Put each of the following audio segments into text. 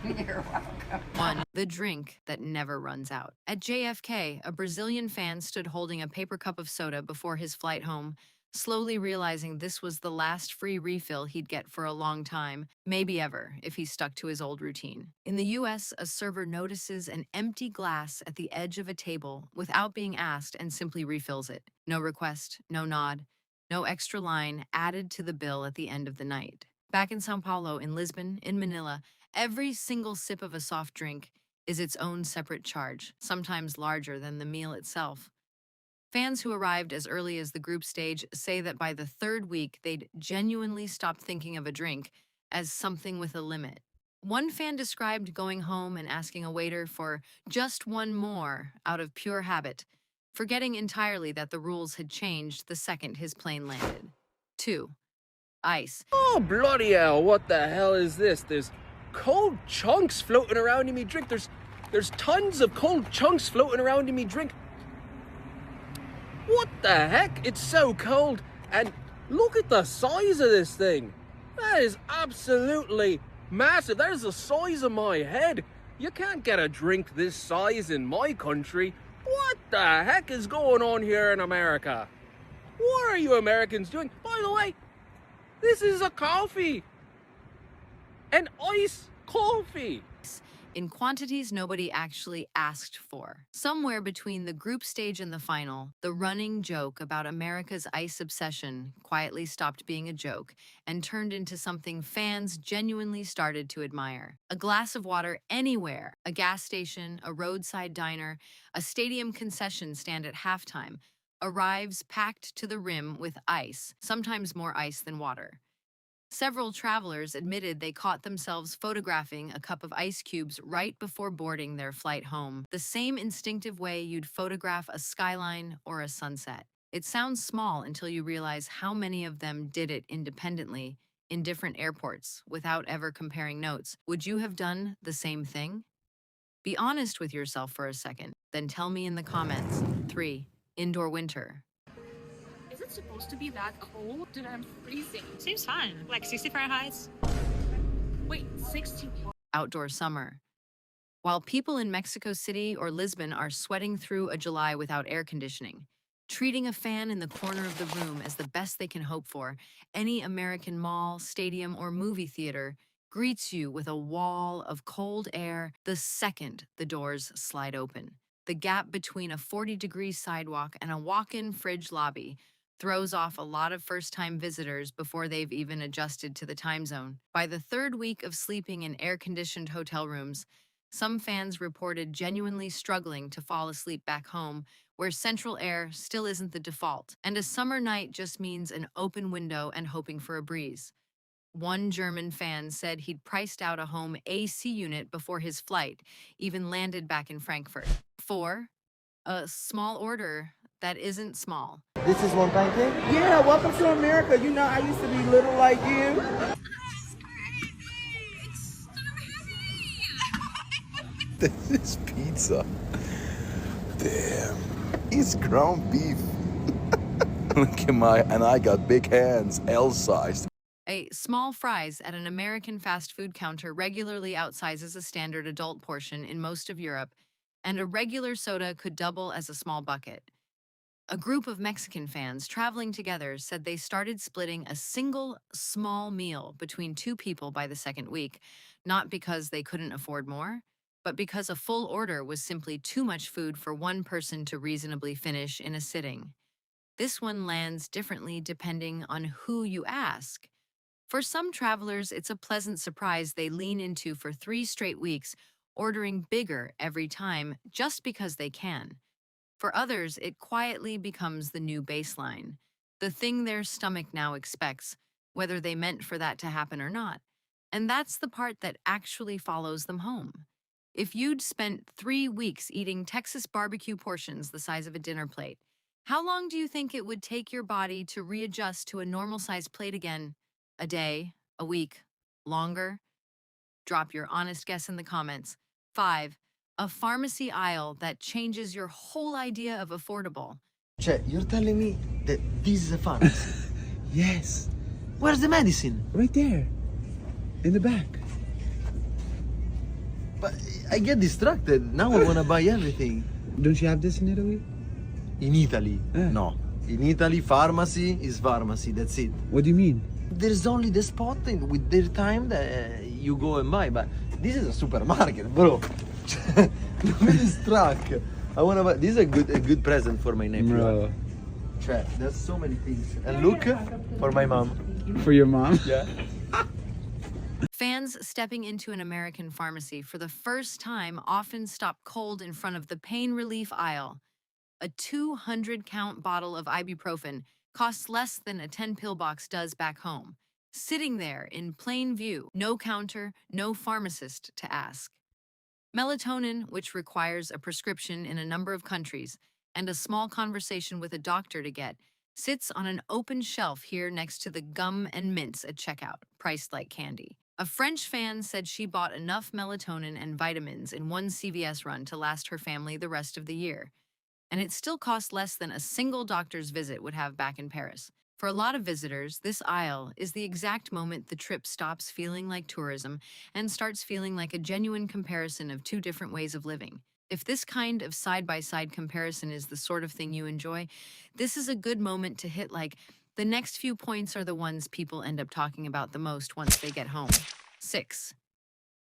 You're welcome. 1. The drink that never runs out. At JFK, a Brazilian fan stood holding a paper cup of soda before his flight home, slowly realizing this was the last free refill he'd get for a long time, maybe ever, if he stuck to his old routine. In the US, a server notices an empty glass at the edge of a table without being asked and simply refills it. No request, no nod, no extra line added to the bill at the end of the night. Back in Sao Paulo, in Lisbon, in Manila, every single sip of a soft drink is its own separate charge, sometimes larger than the meal itself. Fans who arrived as early as the group stage say that by the third week, they'd genuinely stopped thinking of a drink as something with a limit. One fan described going home and asking a waiter for just one more out of pure habit, forgetting entirely that the rules had changed the second his plane landed. 2. Ice. Oh, bloody hell, what the hell is this? There's cold chunks floating around in me drink. There's tons of cold chunks floating around in me drink. What the heck? It's so cold. And look at the size of this thing. That is absolutely massive. That is the size of my head. You can't get a drink this size in my country. What the heck is going on here in America? What are you Americans doing? By the way, this is a coffee. An iced coffee. In quantities nobody actually asked for. Somewhere between the group stage and the final, the running joke about America's ice obsession quietly stopped being a joke and turned into something fans genuinely started to admire. A glass of water anywhere, a gas station, a roadside diner, a stadium concession stand at halftime, arrives packed to the rim with ice, sometimes more ice than water. Several travelers admitted they caught themselves photographing a cup of ice cubes right before boarding their flight home, the same instinctive way you'd photograph a skyline or a sunset. It sounds small until you realize how many of them did it independently in different airports without ever comparing notes. Would you have done the same thing? Be honest with yourself for a second, then tell me in the comments. 3. Indoor winter. Is it supposed to be that cold? Dude, I'm freezing. Seems fine. Like 60 Fahrenheit. Wait, 60. Outdoor summer. While people in Mexico City or Lisbon are sweating through a July without air conditioning, treating a fan in the corner of the room as the best they can hope for, any American mall, stadium, or movie theater greets you with a wall of cold air the second the doors slide open. The gap between a 40-degree sidewalk and a walk-in fridge lobby throws off a lot of first-time visitors before they've even adjusted to the time zone. By the third week of sleeping in air-conditioned hotel rooms, some fans reported genuinely struggling to fall asleep back home, where central air still isn't the default, and a summer night just means an open window and hoping for a breeze. One German fan said he'd priced out a home AC unit before his flight even landed back in Frankfurt. 4. A small order that isn't small. This is one pancake? Yeah, welcome to America. You know, I used to be little like you. This is pizza. Damn. It's ground beef. Look at and I got big hands, L-sized. A small fries at an American fast food counter regularly outsizes a standard adult portion in most of Europe, and a regular soda could double as a small bucket. A group of Mexican fans traveling together said they started splitting a single small meal between 2 people by the second week, not because they couldn't afford more, but because a full order was simply too much food for one person to reasonably finish in a sitting. This one lands differently depending on who you ask. For some travelers, it's a pleasant surprise they lean into for 3 straight weeks, ordering bigger every time just because they can. For others, it quietly becomes the new baseline, the thing their stomach now expects, whether they meant for that to happen or not. And that's the part that actually follows them home. If you'd spent 3 weeks eating Texas barbecue portions the size of a dinner plate, how long do you think it would take your body to readjust to a normal-sized plate again? A day? A week? Longer? Drop your honest guess in the comments. 5. A pharmacy aisle that changes your whole idea of affordable. Cioè, you're telling me that this is a pharmacy? Yes, Where's the medicine? right there, in the back. I get distracted. Now I want to buy everything. Don't you have this in Italy? In Italy, Eh. no. In Italy, pharmacy is pharmacy. That's it. What do you mean? There's only the spot with their time that you go and buy. But this is a supermarket, bro. Look at this truck. I wanna buy. This is a good present for my nephew. Bro. Cioè, there's so many things. And look for my mom. For your mom? Yeah. Fans stepping into an American pharmacy for the first time often stop cold in front of the pain relief aisle. A 200-count bottle of ibuprofen costs less than a 10-pill box does back home. Sitting there in plain view, no counter, no pharmacist to ask. Melatonin, which requires a prescription in a number of countries, and a small conversation with a doctor to get, sits on an open shelf here next to the gum and mints at checkout, priced like candy. A French fan said she bought enough melatonin and vitamins in one CVS run to last her family the rest of the year. And it still cost less than a single doctor's visit would have back in Paris. For a lot of visitors, this aisle is the exact moment the trip stops feeling like tourism and starts feeling like a genuine comparison of two different ways of living. If this kind of side-by-side comparison is the sort of thing you enjoy, this is a good moment to hit like, the next few points are the ones people end up talking about the most once they get home. 6.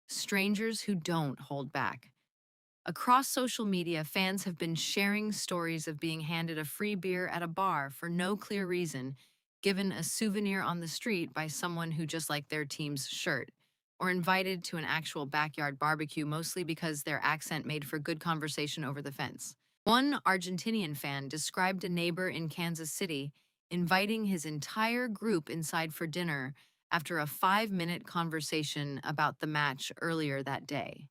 Strangers who don't hold back. Across social media, fans have been sharing stories of being handed a free beer at a bar for no clear reason, given a souvenir on the street by someone who just liked their team's shirt, or invited to an actual backyard barbecue mostly because their accent made for good conversation over the fence. One Argentinian fan described a neighbor in Kansas City inviting his entire group inside for dinner after a 5-minute conversation about the match earlier that day.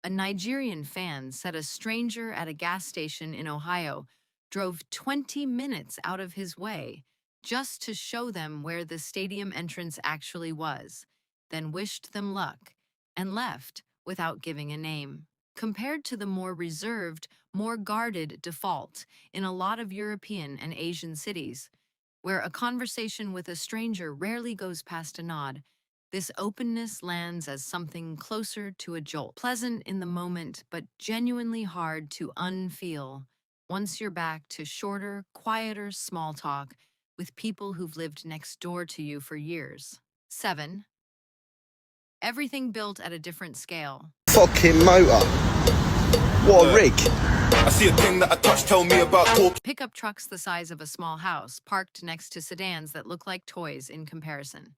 A Nigerian fan said a stranger at a gas station in Ohio drove 20 minutes out of his way just to show them where the stadium entrance actually was, then wished them luck and left without giving a name. Compared to the more reserved, more guarded default in a lot of European and Asian cities, where a conversation with a stranger rarely goes past a nod, this openness lands as something closer to a jolt. Pleasant in the moment, but genuinely hard to unfeel once you're back to shorter, quieter small talk with people who've lived next door to you for years. 7. Everything built at a different scale. Fucking motor. What a rig. I see a thing that I touch, tell me about talk. Pickup trucks the size of a small house parked next to sedans that look like toys in comparison.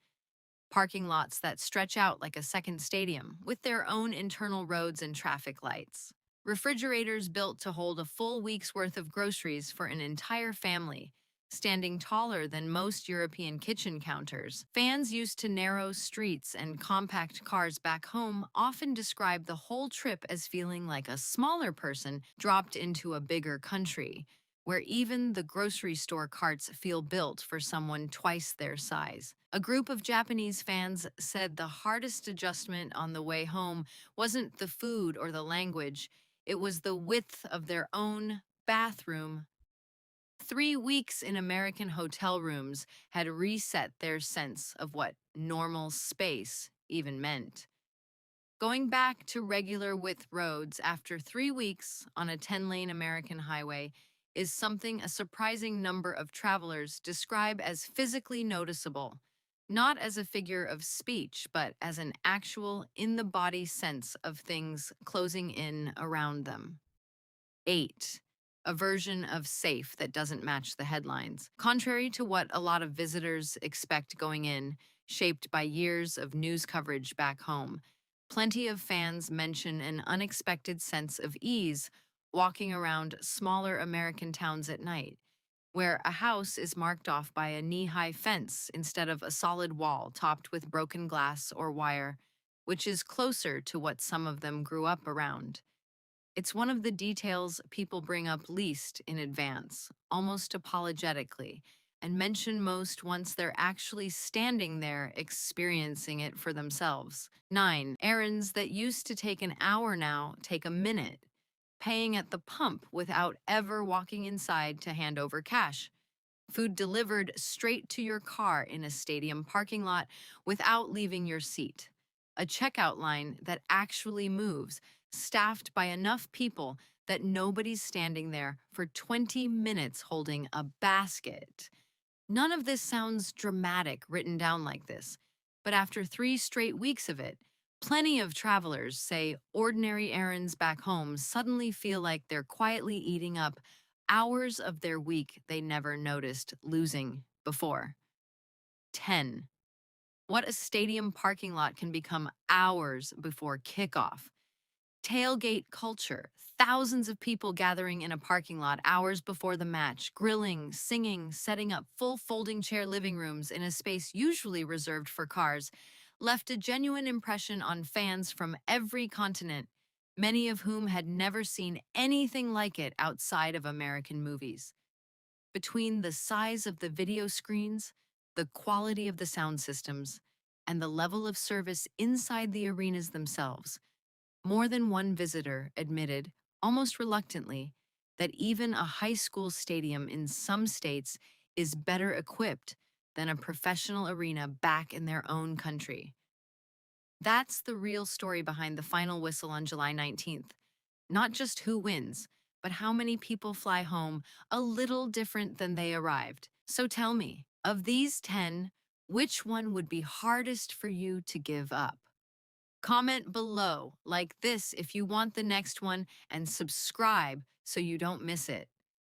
Parking lots that stretch out like a second stadium with their own internal roads and traffic lights. Refrigerators built to hold a full week's worth of groceries for an entire family, standing taller than most European kitchen counters. Fans used to narrow streets and compact cars back home often describe the whole trip as feeling like a smaller person dropped into a bigger country, where even the grocery store carts feel built for someone twice their size. A group of Japanese fans said the hardest adjustment on the way home wasn't the food or the language, it was the width of their own bathroom. 3 weeks in American hotel rooms had reset their sense of what normal space even meant. Going back to regular width roads after 3 weeks on a 10-lane American highway is something a surprising number of travelers describe as physically noticeable, not as a figure of speech, but as an actual in-the-body sense of things closing in around them. 8. A version of safe that doesn't match the headlines. Contrary to what a lot of visitors expect going in, shaped by years of news coverage back home, plenty of fans mention an unexpected sense of ease walking around smaller American towns at night, where a house is marked off by a knee-high fence instead of a solid wall topped with broken glass or wire, which is closer to what some of them grew up around. It's one of the details people bring up least in advance, almost apologetically, and mention most once they're actually standing there experiencing it for themselves. 9. Errands that used to take an hour now take a minute. Paying at the pump without ever walking inside to hand over cash. Food delivered straight to your car in a stadium parking lot without leaving your seat. A checkout line that actually moves, staffed by enough people that nobody's standing there for 20 minutes holding a basket. None of this sounds dramatic written down like this, but after 3 straight weeks of it, plenty of travelers say ordinary errands back home suddenly feel like they're quietly eating up hours of their week they never noticed losing before. 10. What a stadium parking lot can become hours before kickoff. Tailgate culture. Thousands of people gathering in a parking lot hours before the match, grilling, singing, setting up full folding chair living rooms in a space usually reserved for cars, left a genuine impression on fans from every continent, many of whom had never seen anything like it outside of American movies. Between the size of the video screens, the quality of the sound systems, and the level of service inside the arenas themselves, more than one visitor admitted, almost reluctantly, that even a high school stadium in some states is better equipped than a professional arena back in their own country. That's the real story behind the final whistle on July 19th. Not just who wins, but how many people fly home a little different than they arrived. So tell me, of these 10, which one would be hardest for you to give up? Comment below, like this if you want the next one, and subscribe so you don't miss it.